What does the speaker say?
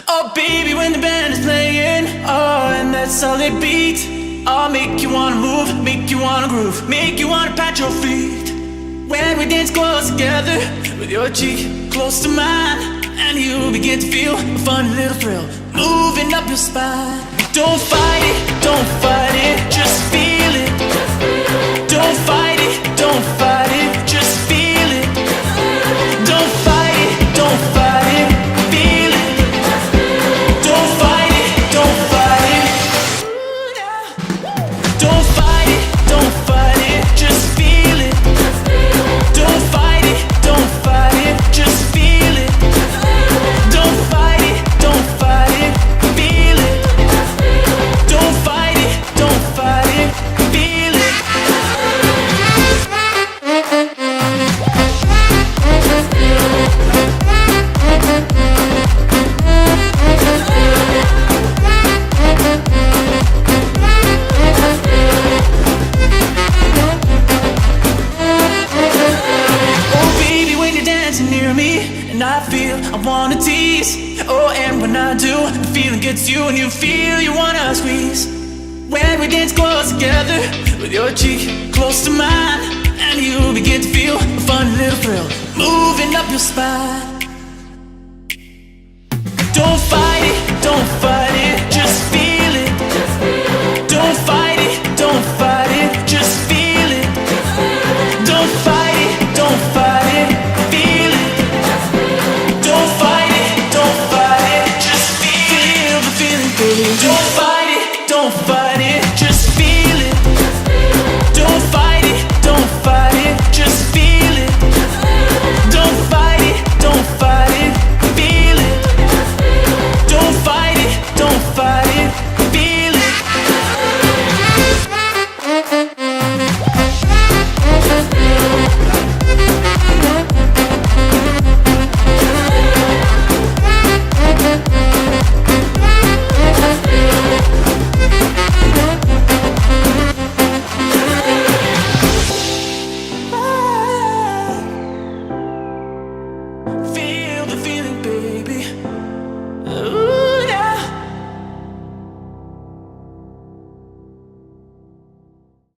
Oh baby, when the band is playing, oh, and that solid beat, I'll make you wanna move, make you wanna groove, make you wanna pat your feet. When we dance close together, with your cheek close to mine, and you begin to feel a fun little thrill moving up your spine. Don't fight it, just feel it. Don't fight it, just feel it. Don't fight it, feel it. Don't fight it. Don't fight it, just feel it. Don't fight it, just feel it. Don't fight it, feel it. Don't fight it, feel it. Oh baby, when you're dancing near me, and I feel I wanna tease. Oh, and when I do, the feeling gets you, and you feel you wanna squeeze. When we dance close together, with your cheek close to mine, and you begin to feel a fun little thrill moving up your spine. Don't fight